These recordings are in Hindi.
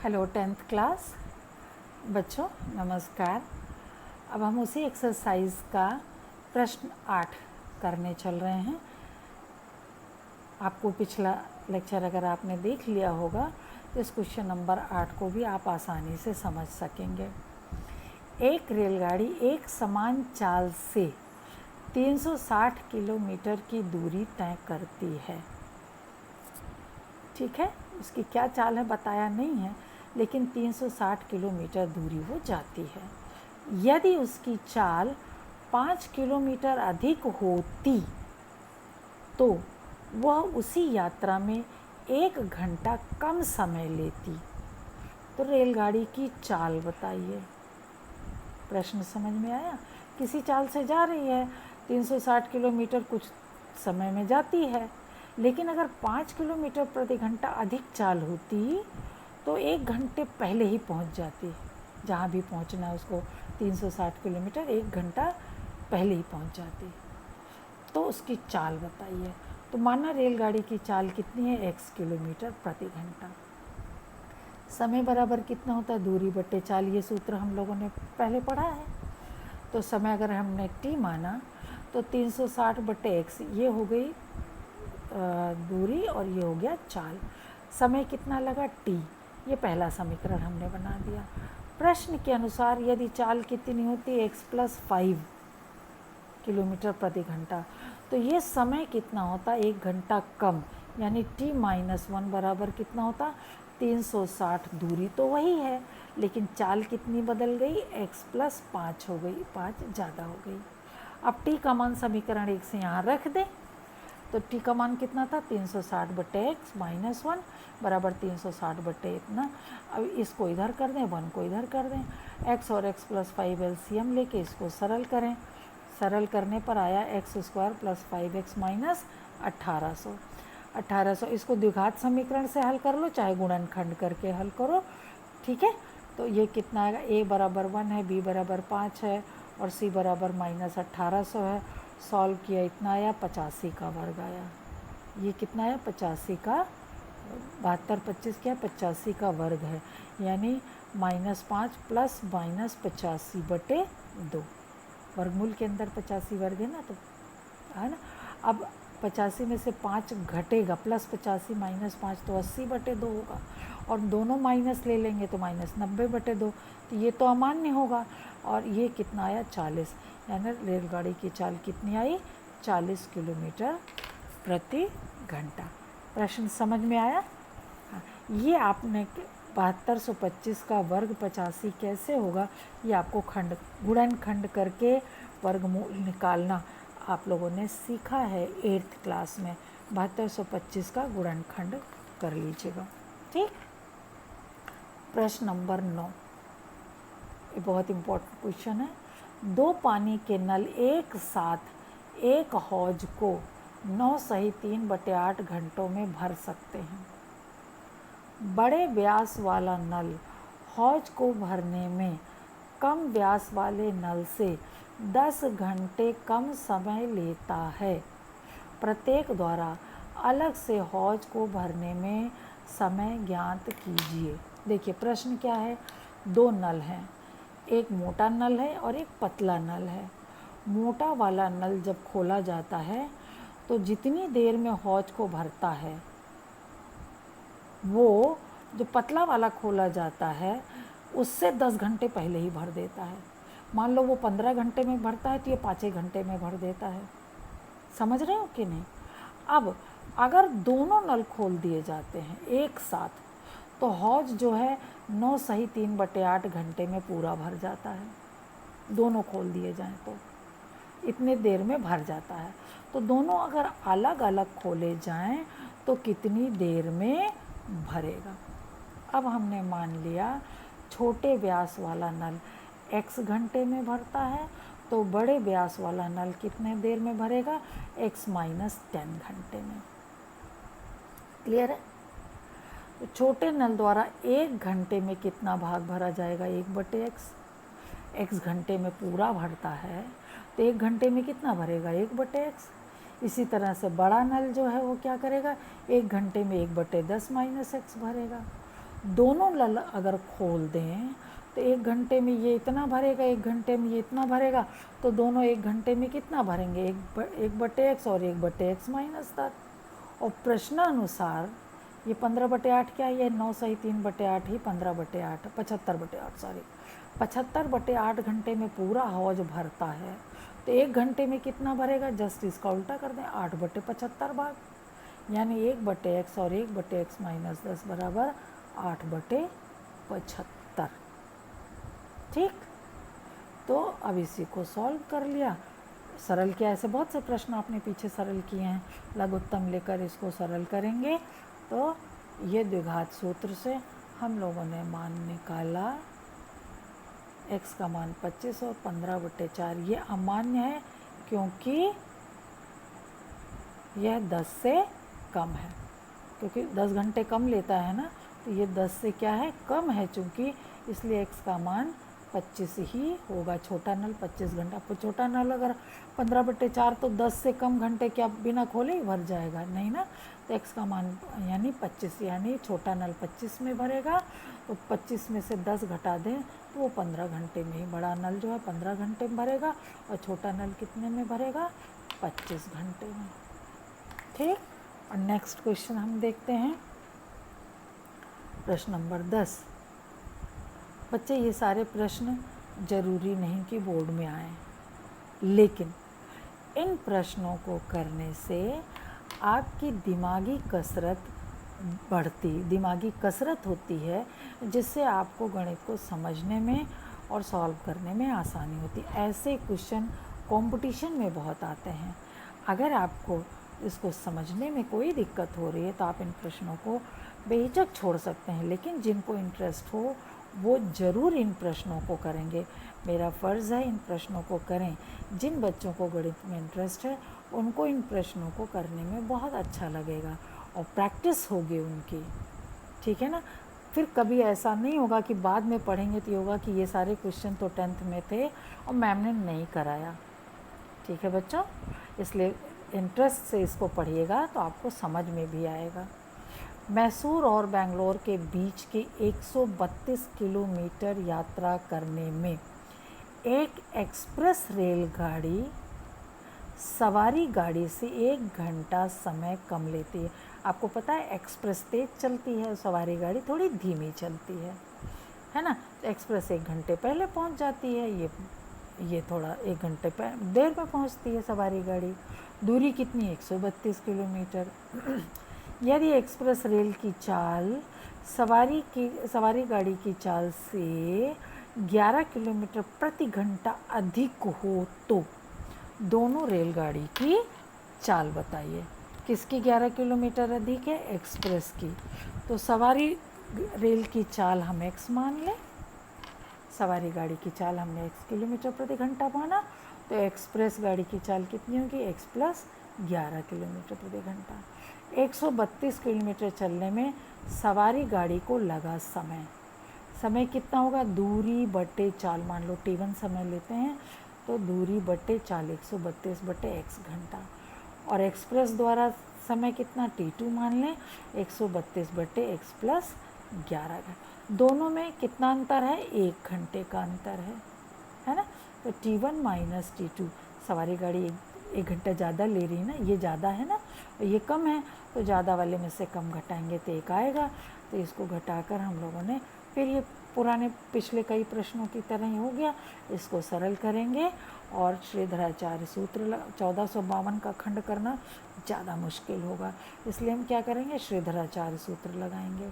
हेलो 10th क्लास बच्चों, नमस्कार। अब हम उसी एक्सरसाइज का प्रश्न 8 करने चल रहे हैं। आपको पिछला लेक्चर अगर आपने देख लिया होगा तो इस क्वेश्चन नंबर 8 को भी आप आसानी से समझ सकेंगे। एक रेलगाड़ी एक समान चाल से 360 किलोमीटर की दूरी तय करती है। ठीक है, उसकी क्या चाल है बताया नहीं है, लेकिन 360 किलोमीटर दूरी वो जाती है। यदि उसकी चाल 5 किलोमीटर अधिक होती तो वह उसी यात्रा में 1 घंटा कम समय लेती। तो रेलगाड़ी की चाल बताइए। प्रश्न समझ में आया? किसी चाल से जा रही है, 360 किलोमीटर कुछ समय में जाती है, लेकिन अगर 5 किलोमीटर प्रति घंटा अधिक चाल होती तो 1 घंटे पहले ही पहुंच जाती। जहां भी पहुंचना है उसको 360 किलोमीटर 1 घंटा पहले ही पहुंच जाती। तो उसकी चाल बताइए। तो माना रेलगाड़ी की चाल कितनी है? x किलोमीटर प्रति घंटा। समय बराबर कितना होता है? दूरी बटे चाल। ये सूत्र हम लोगों ने पहले पढ़ा है। तो समय अगर हमने t माना तो 360 बटे x, ये हो गई दूरी और ये हो गया चाल। समय कितना लगा? t। ये पहला समीकरण हमने बना दिया। प्रश्न के अनुसार यदि चाल कितनी होती है? x + 5 किलोमीटर प्रति घंटा, तो ये समय कितना होता? 1 घंटा कम, यानी t - 1 बराबर कितना होता? 360। दूरी तो वही है, लेकिन चाल कितनी बदल गई? x + 5 हो गई, 5 ज़्यादा हो गई। अब t का मान समीकरण 1 से यहाँ रख दें, तो t का मान कितना था? 360 बटे x - 1 बराबर 360 बटे इतना। अब इसको इधर कर दें, 1 को इधर कर दें, x और x + 5 एलसीएम लेके इसको सरल करें। सरल करने पर आया x² + 5x - 1800। 1800 इसको द्विघात समीकरण से हल कर लो, चाहे गुणनखंड करके हल करो। ठीक है, तो ये कितना आएगा? a बराबर 1 है, b बराबर 5 है और c बराबर -1800 है। सॉल्व किया, इतना आया 85 का वर्ग आया। ये कितना आया? 85 का, 72 25 क्या? 85 का वर्ग है, यानी -5 ± 85 बटे 2। वर्गमूल के अंदर 85 वर्ग है ना, तो है ना। अब 85 में से 5 घटेगा, प्लस 85 - 5 तो 80 बटे 2 होगा, और दोनों माइनस ले लेंगे तो -90 बटे 2, तो ये तो अमान्य होगा। और ये कितना आया? 40, यानी रेलगाड़ी की चाल कितनी आई? 40 किलोमीटर प्रति घंटा। प्रश्न समझ में आया? हाँ, ये आपने 7225 का वर्ग 85 कैसे होगा, ये आपको गुणनखंड करके वर्गमूल निकालना आप लोगों ने सीखा है 8th क्लास में। 7225 का गुणनखंड कर लीजिएगा। ठीक। प्रश्न नंबर 9, ये बहुत इम्पोर्टेंट क्वेश्चन है। 2 पानी के नल एक साथ एक हौज को 9 सही 3/8 घंटों में भर सकते हैं। बड़े व्यास वाला नल हौज को भरने में कम व्यास वाले नल से 10 घंटे कम समय लेता है। प्रत्येक द्वारा अलग से हौज को भरने में समय ज्ञात कीजिए। देखिए प्रश्न क्या है? 2 नल हैं, एक मोटा नल है और एक पतला नल है। मोटा वाला नल जब खोला जाता है तो जितनी देर में हौज को भरता है, वो जो पतला वाला खोला जाता है उससे 10 घंटे पहले ही भर देता है। मान लो वो 15 घंटे में भरता है तो ये 5 घंटे में भर देता है। समझ रहे हो कि नहीं? अब अगर दोनों नल खोल दिए जाते हैं एक साथ, तो हौज जो है 9 सही 3/8 घंटे में पूरा भर जाता है। दोनों खोल दिए जाएं तो इतने देर में भर जाता है। तो दोनों अगर अलग अलग खोले जाएं तो कितनी देर में भरेगा? अब हमने मान लिया छोटे व्यास वाला नल x घंटे में भरता है, तो बड़े व्यास वाला नल कितने देर में भरेगा? x - 10 घंटे में। क्लियर है? तो छोटे नल द्वारा 1 घंटे में कितना भाग भरा जाएगा? 1/x। x घंटे में पूरा भरता है तो 1 घंटे में कितना भरेगा? 1/x। इसी तरह से बड़ा नल जो है वो क्या करेगा? 1 घंटे में 1/10 - x भरेगा। दोनों नल अगर खोल दें तो 1 घंटे में ये इतना भरेगा, 1 घंटे में ये इतना भरेगा, तो दोनों 1 घंटे में कितना भरेंगे, 1/x और 1/x माइनस 10। और प्रश्नानुसार ये 15/8 क्या है, ये 9 सही 3/8 ही 15/8 75/8 सॉरी 75/8 घंटे में पूरा हौज भरता है। तो 1 घंटे में कितना भरेगा, जस्ट इसका उल्टा कर दें, 8/75 भाग, यानी 1/x और 1/x माइनस 10 बराबर 8/75। ठीक, तो अब इसी को सॉल्व कर लिया, सरल किया। ऐसे बहुत से प्रश्न आपने पीछे सरल किए हैं, लघुत्तम लेकर इसको सरल करेंगे। तो ये द्विघात सूत्र से हम लोगों ने मान निकाला, x का मान 25 और 15/4। ये अमान्य है क्योंकि यह 10 से कम है, क्योंकि 10 घंटे कम लेता है ना, तो ये 10 से क्या है, कम है चूँकि, इसलिए x का मान 25 ही होगा। छोटा नल 25 घंटा, तो छोटा नल अगर 15/4 तो 10 से कम घंटे क्या बिना खोले ही भर जाएगा, नहीं ना। तो x का मान यानी 25, यानी छोटा नल 25 में भरेगा, तो 25 में से 10 घटा दें तो वो 15 घंटे में ही, बड़ा नल जो है 15 घंटे में भरेगा और छोटा नल कितने में भरेगा, 25 घंटे में। ठीक, और नेक्स्ट क्वेश्चन हम देखते हैं, प्रश्न नंबर 10। बच्चे ये सारे प्रश्न जरूरी नहीं कि बोर्ड में आए, लेकिन इन प्रश्नों को करने से आपकी दिमागी कसरत होती है, जिससे आपको गणित को समझने में और सॉल्व करने में आसानी होती है। ऐसे क्वेश्चन कंपटीशन में बहुत आते हैं। अगर आपको इसको समझने में कोई दिक्कत हो रही है तो आप इन प्रश्नों को बेहिचक छोड़ सकते हैं, लेकिन जिनको इंटरेस्ट हो वो ज़रूर इन प्रश्नों को करेंगे। मेरा फ़र्ज़ है इन प्रश्नों को करें। जिन बच्चों को गणित में इंटरेस्ट है उनको इन प्रश्नों को करने में बहुत अच्छा लगेगा और प्रैक्टिस होगी उनकी, ठीक है ना। फिर कभी ऐसा नहीं होगा कि बाद में पढ़ेंगे तो ये होगा कि ये सारे क्वेश्चन तो 10th में थे और मैम ने नहीं कराया। ठीक है बच्चों, इसलिए इंटरेस्ट से इसको पढ़िएगा तो आपको समझ में भी आएगा। मैसूर और बेंगलोर के बीच की 132 किलोमीटर यात्रा करने में एक एक्सप्रेस रेलगाड़ी सवारी गाड़ी से 1 घंटा समय कम लेती है। आपको पता है एक्सप्रेस तेज चलती है, सवारी गाड़ी थोड़ी धीमी चलती है ना। तो एक्सप्रेस 1 घंटे पहले पहुंच जाती है, ये थोड़ा 1 घंटे देर में पहुंचती है सवारी गाड़ी। दूरी कितनी, 132 किलोमीटर। यदि एक्सप्रेस रेल की चाल सवारी गाड़ी की चाल से 11 किलोमीटर प्रति घंटा अधिक हो तो दोनों रेलगाड़ी की चाल बताइए। किसकी 11 किलोमीटर अधिक है, एक्सप्रेस की। तो सवारी रेल की चाल हम x मान लें, सवारी गाड़ी की चाल हमने x किलोमीटर प्रति घंटा माना, तो एक्सप्रेस गाड़ी की चाल कितनी होगी, x + 11 किलोमीटर प्रति घंटा। 132 किलोमीटर चलने में सवारी गाड़ी को लगा समय कितना होगा, दूरी बटे चाल, मान लो t1 समय लेते हैं तो दूरी बटे चाल 132/x घंटा। और एक्सप्रेस द्वारा समय कितना, t2 मान लें, 132/x + 11 घंटा। दोनों में कितना अंतर है, 1 घंटे का अंतर है ना। तो t1 - t2, सवारी गाड़ी 1 घंटा ज़्यादा ले रही है ना, ये ज़्यादा है ना और ये कम है, तो ज़्यादा वाले में से कम घटाएंगे तो 1 आएगा। तो इसको घटाकर हम लोगों ने फिर ये पुराने पिछले कई प्रश्नों की तरह ही हो गया, इसको सरल करेंगे। और श्रीधराचार्य सूत्र 1452 का खंड करना ज़्यादा मुश्किल होगा, इसलिए हम क्या करेंगे, श्रीधराचार्य सूत्र लगाएंगे।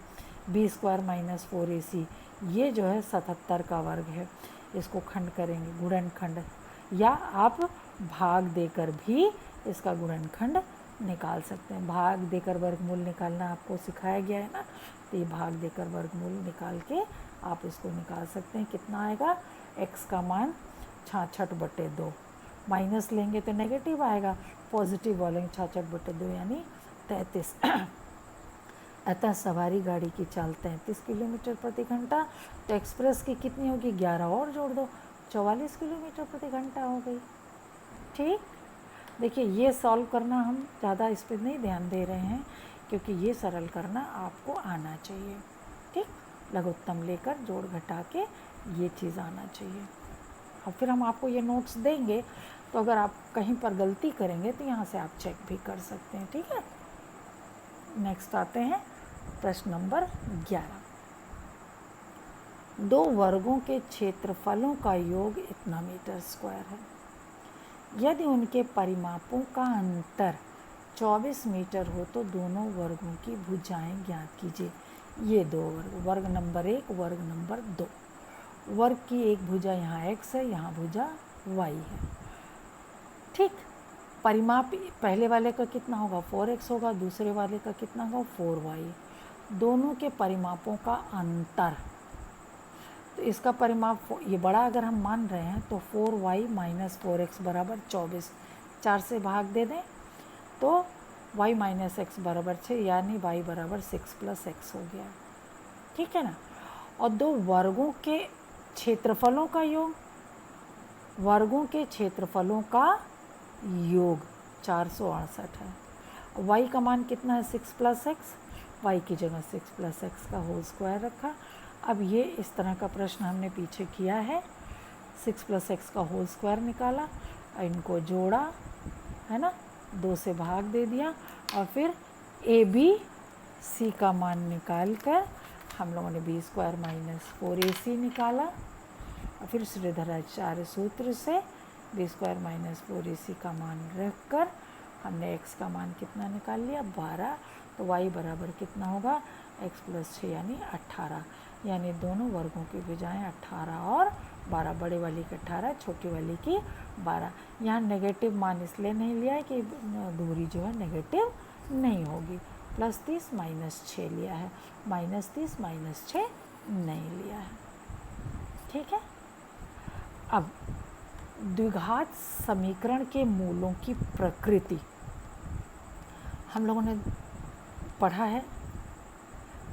b² - 4ac, ये जो है 77 का वर्ग है, इसको खंड करेंगे, गुणनखंड, या आप भाग देकर भी इसका गुणनखंड निकाल सकते हैं। भाग देकर वर्गमूल निकालना आपको सिखाया गया है ना, तो ये भाग देकर वर्गमूल निकाल के आप इसको निकाल सकते हैं। कितना आएगा, x का मान 66/2, माइनस लेंगे तो नेगेटिव आएगा, पॉजिटिव बोलेंगे 66/2 यानी 33। अतः सवारी गाड़ी की चाल 33 किलोमीटर प्रति घंटा, तो एक्सप्रेस की कितनी होगी, 11 और जोड़ दो, 44 किलोमीटर प्रति घंटा हो गई। ठीक, देखिए ये सॉल्व करना हम ज़्यादा इस पर नहीं ध्यान दे रहे हैं, क्योंकि ये सरल करना आपको आना चाहिए। ठीक। लघुत्तम लेकर जोड़ घटा के ये चीज़ आना चाहिए। और फिर हम आपको ये नोट्स देंगे, तो अगर आप कहीं पर गलती करेंगे तो यहाँ से आप चेक भी कर सकते हैं, ठीक है। नेक्स्ट आते हैं प्रश्न नंबर 11। दो वर्गों के क्षेत्रफलों का योग इतना मीटर स्क्वायर है। यदि उनके परिमापों का अंतर 24 मीटर हो तो दोनों वर्गों की भुजाएं ज्ञात कीजिए। ये दो वर्ग, वर्ग नंबर 1, वर्ग नंबर 2। वर्ग की एक भुजा यहाँ x है, यहाँ भुजा y है, ठीक। परिमाप पहले वाले का कितना होगा 4x होगा, दूसरे वाले का कितना होगा 4y। दोनों के परिमापों का अंतर, तो इसका परिमाप ये बड़ा अगर हम मान रहे हैं तो 4y माइनस 4x बराबर 24, 4 से भाग दे दें तो y माइनस एक्स बराबर 6, यानी y बराबर 6 प्लस x हो गया, ठीक है ना। और दो वर्गों के क्षेत्रफलों का योग, वर्गों के क्षेत्रफलों का योग 468 है। y का मान कितना है 6 प्लस एक्स, y की जगह 6 प्लस एक्स का होल स्क्वायर रखा। अब ये इस तरह का प्रश्न हमने पीछे किया है, 6 प्लस एक्स का होल स्क्वायर निकाला, इनको जोड़ा, है ना, 2 से भाग दे दिया, और फिर ए बी सी का मान निकाल कर हम लोगों ने बी स्क्वायर माइनस 4ac निकाला। और फिर श्रीधराचार्य सूत्र से बी स्क्वायर माइनस 4ac का मान रख कर हमने x का मान कितना निकाल लिया 12, तो y बराबर कितना होगा x प्लस 6 यानी 18, यानी दोनों वर्गों की भुजाएं 18 और 12, बड़े वाली की 18, छोटी वाली की 12। यहाँ नेगेटिव मान इसलिए नहीं लिया है कि दूरी जो है नेगेटिव नहीं होगी, प्लस 30 माइनस 6 लिया है, माइनस 30 माइनस 6 नहीं लिया है, ठीक है। अब द्विघात समीकरण के मूलों की प्रकृति हम लोगों ने पढ़ा है।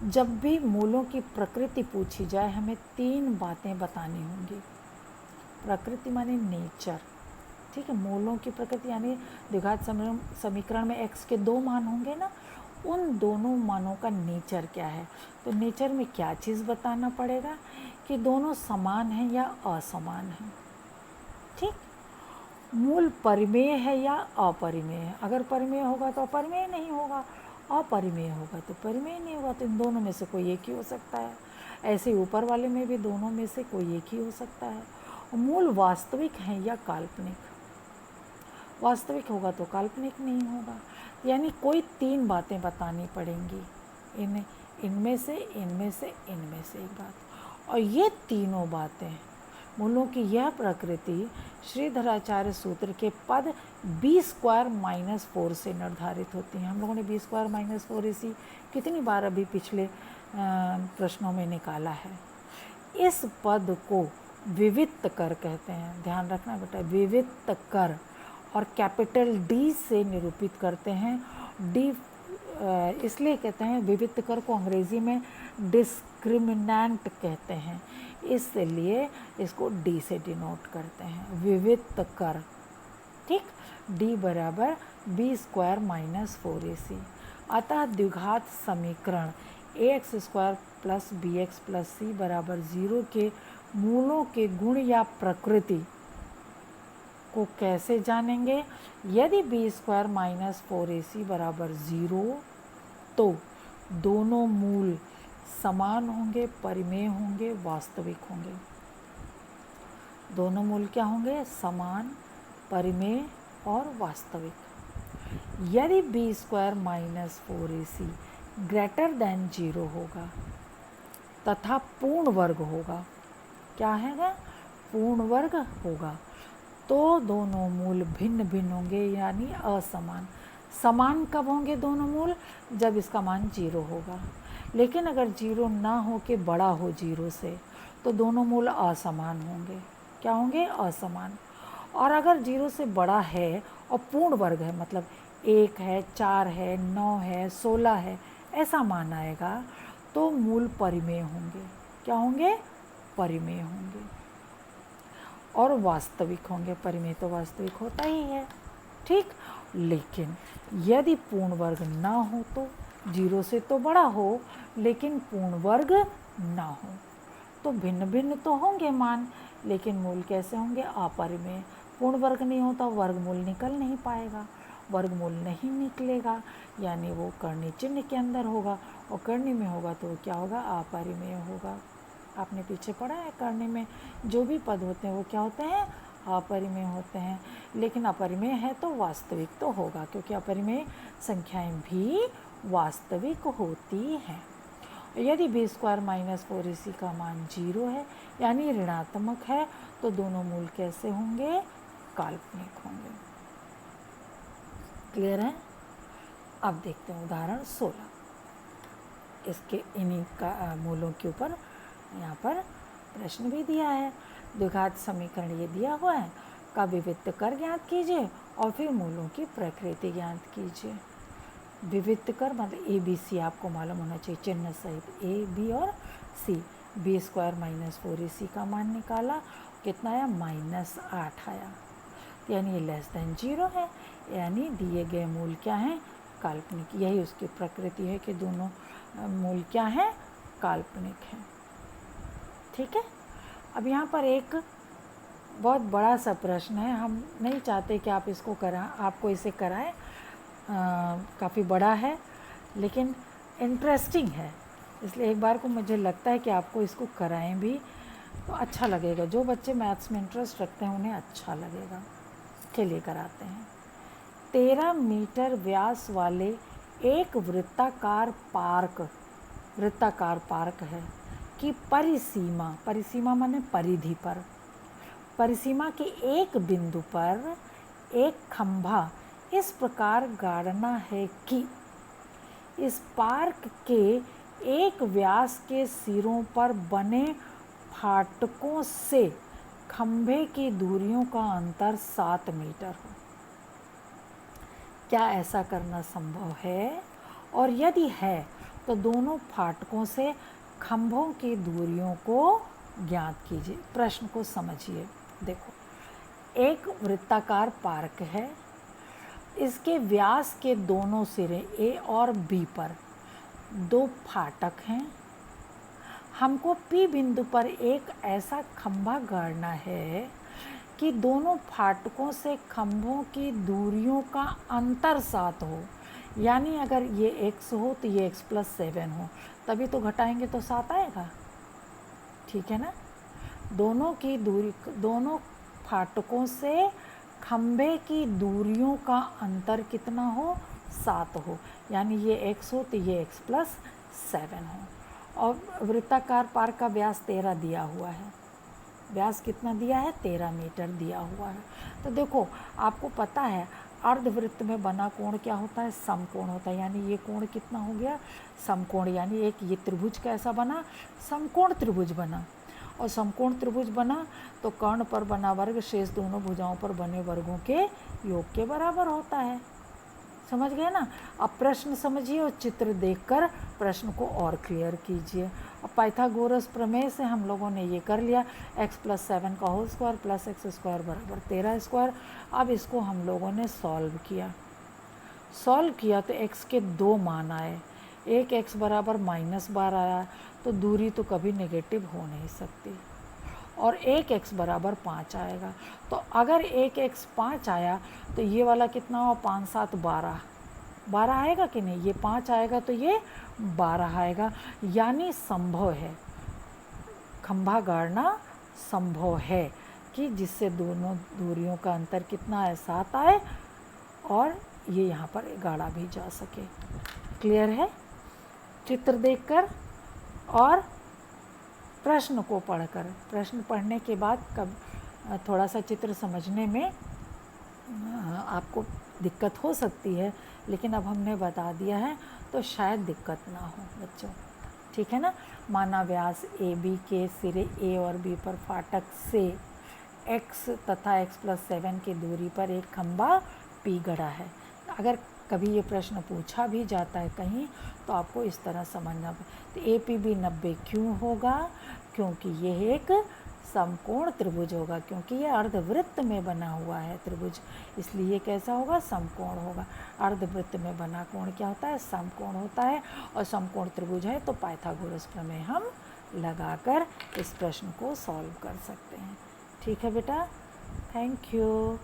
जब भी मूलों की प्रकृति पूछी जाए हमें 3 बातें बतानी होंगी। प्रकृति माने नेचर, ठीक है। मूलों की प्रकृति यानी द्विघात समीकरण में x के 2 मान होंगे ना, उन दोनों मानों का नेचर क्या है। तो नेचर में क्या चीज़ बताना पड़ेगा कि दोनों समान हैं या असमान हैं, ठीक। मूल परिमेय है या अपरिमेय है, अगर परिमेय होगा तो अपरिमेय नहीं होगा, अपरिमेय होगा तो परिमेय नहीं होगा, तो इन दोनों में से कोई एक ही हो सकता है। ऐसे ऊपर वाले में भी दोनों में से कोई एक ही हो सकता है। मूल वास्तविक है या काल्पनिक, वास्तविक होगा तो काल्पनिक नहीं होगा, यानी कोई 3 बातें बतानी पड़ेंगी, इनमें से इनमें से इनमें से एक बात। और ये तीनों बातें, मूलों की यह प्रकृति श्रीधराचार्य सूत्र के पद बी स्क्वायर माइनस 4 से निर्धारित होती हैं। हम लोगों ने बी स्क्वायर माइनस 4ac कितनी बार अभी पिछले प्रश्नों में निकाला है। इस पद को विविक्त कर कहते हैं, ध्यान रखना बेटा, विविक्त कर, और कैपिटल डी से निरूपित करते हैं। डी इसलिए कहते हैं, विविक्त कर को अंग्रेजी में डिस्क्रिमिनेंट कहते हैं, इसलिए इसको डी से डिनोट करते हैं, विविक्त कर, ठीक। डी बराबर बी स्क्वायर माइनस 4ac। अतः द्विघात समीकरण ax square plus b x plus c बराबर 0 के मूलों के गुण या प्रकृति को कैसे जानेंगे। यदि बी स्क्वायर माइनस 4ac बराबर 0 तो दोनों मूल समान होंगे, परिमेय होंगे, वास्तविक होंगे। दोनों मूल क्या होंगे, समान, परिमेय और वास्तविक। यदि B square minus 4ac greater than 0 होगा तथा पूर्ण वर्ग होगा, क्या है, पूर्ण वर्ग होगा, तो दोनों मूल भिन्न भिन्न होंगे यानी असमान। समान कब होंगे दोनों मूल, जब इसका मान 0 होगा। लेकिन अगर 0 ना हो के बड़ा हो 0 से, तो दोनों मूल असमान होंगे, क्या होंगे, असमान। और अगर 0 से बड़ा है और पूर्ण वर्ग है, मतलब 1 है, 4 है, 9 है, 16 है, ऐसा मान आएगा, तो मूल परिमेय होंगे, क्या होंगे, परिमेय होंगे और वास्तविक होंगे। परिमेय तो वास्तविक होता ही है, ठीक। लेकिन यदि पूर्ण वर्ग ना हो तो, 0 से तो बड़ा हो लेकिन पूर्ण वर्ग ना हो। तो भिन्न भिन्न तो होंगे मान, लेकिन मूल कैसे होंगे? अपरिमेय। पूर्ण वर्ग नहीं होता, वर्गमूल निकल नहीं पाएगा, वर्गमूल नहीं निकलेगा, यानी वो कर्णी चिन्ह के अंदर होगा, और कर्णी में होगा तो क्या होगा? अपरिमेय होगा। आपने पीछे पढ़ा है कर्णी में जो भी पद होते हैं वो क्या होते हैं? अपरिमेय होते हैं। लेकिन अपरिमेय है तो वास्तविक तो होगा, क्योंकि अपरिमेय संख्याएं भी वास्तविक होती हैं। यदि बी स्क्वायर माइनस 4ac का मान 0 है, यानी ऋणात्मक है, तो दोनों मूल कैसे होंगे? काल्पनिक होंगे। क्लियर है? अब देखते हैं उदाहरण 16। इसके इन्हीं का मूलों के ऊपर यहाँ पर प्रश्न भी दिया है। द्विघात समीकरण ये दिया हुआ है, का विविध कर ज्ञात कीजिए और फिर मूलों की प्रकृति ज्ञात कीजिए। विविध कर मतलब ए बी सी आपको मालूम होना चाहिए, चिन्ह सहित ए बी और सी। बी स्क्वायर माइनस 4ac का मान निकाला, कितना आया? -8 आया, यानी ये लेस देन 0 है, यानी दिए गए मूल क्या हैं? काल्पनिक। यही उसकी प्रकृति है कि दोनों मूल क्या हैं? काल्पनिक हैं। ठीक है। अब यहाँ पर एक बहुत बड़ा सा प्रश्न है, हम नहीं चाहते कि आप इसको आपको इसे कराएं, काफ़ी बड़ा है लेकिन इंटरेस्टिंग है, इसलिए एक बार को मुझे लगता है कि आपको इसको कराएं भी तो अच्छा लगेगा। जो बच्चे मैथ्स में इंटरेस्ट रखते हैं उन्हें अच्छा लगेगा, चलिए कराते हैं। 13 मीटर व्यास वाले एक वृत्ताकार पार्क है कि परिसीमा माने परिधि पर, परिसीमा के एक बिंदु पर एक खंभा इस प्रकार गाड़ना है कि इस पार्क के एक व्यास के सिरों पर बने फाटकों से खंभे की दूरियों का अंतर 7 मीटर हो। क्या ऐसा करना संभव है? और यदि है तो दोनों फाटकों से खंभों की दूरियों को ज्ञात कीजिए। प्रश्न को समझिए। देखो, एक वृत्ताकार पार्क है, इसके व्यास के दोनों सिरे ए और बी पर 2 फाटक हैं। हमको पी बिंदु पर एक ऐसा खंभा गाड़ना है कि दोनों फाटकों से खंभों की दूरियों का अंतर 7 हो, यानी अगर ये x हो तो ये x + 7 हो, तभी तो घटाएंगे तो 7 आएगा। ठीक है ना? दोनों फाटकों से खंभे की दूरियों का अंतर कितना हो? 7 हो, यानी ये x हो तो ये x + 7 हो। और वृत्ताकार पार्क का व्यास 13 दिया हुआ है। व्यास कितना दिया है? 13 मीटर दिया हुआ है। तो देखो, आपको पता है अर्धवृत्त में बना कोण क्या होता है? समकोण होता है, यानी ये कोण कितना हो गया? समकोण। यानी एक ये त्रिभुज कैसा बना? समकोण त्रिभुज बना। और समकोण त्रिभुज बना तो कर्ण पर बना वर्ग शेष दोनों भुजाओं पर बने वर्गों के योग के बराबर होता है। समझ गए ना? अब प्रश्न समझिए और चित्र देखकर प्रश्न को और क्लियर कीजिए। अब पाइथागोरस प्रमेय से हम लोगों ने ये कर लिया, x + 7 का whole square plus x square बराबर 13 स्क्वायर। अब इसको हम लोगों ने सॉल्व किया तो x के 2 मान आए। एक x बराबर -12 आया, तो दूरी तो कभी नेगेटिव हो नहीं सकती, और एक x बराबर 5 आएगा। तो अगर एक x 5 आया तो ये वाला कितना हुआ? 5 × 7 = 12 आएगा कि नहीं? ये 5 आएगा तो ये 12 आएगा, यानी संभव है, खंभा गाड़ना संभव है कि जिससे दोनों दूरियों का अंतर कितना है? 7 आए और ये यहाँ पर गाड़ा भी जा सके। क्लियर है? चित्र देखकर और प्रश्न को पढ़कर, प्रश्न पढ़ने के बाद थोड़ा सा चित्र समझने में आपको दिक्कत हो सकती है, लेकिन अब हमने बता दिया है तो शायद दिक्कत ना हो बच्चों। ठीक है ना? माना व्यास ए बी के सिरे ए और बी पर फाटक से x तथा x + 7 की दूरी पर एक खंभा P गड़ा है। अगर कभी ये प्रश्न पूछा भी जाता है कहीं तो आपको इस तरह समझना। तो APB 90 क्यों होगा? क्योंकि ये एक समकोण त्रिभुज होगा, क्योंकि ये अर्धवृत्त में बना हुआ है त्रिभुज, इसलिए ये कैसा होगा, समकोण होगा। अर्धवृत्त में बना कोण क्या होता है, समकोण होता है। और समकोण त्रिभुज है तो पाइथागोरस प्रमेय हम लगाकर इस प्रश्न को सॉल्व कर सकते हैं। ठीक है बेटा, थैंक यू।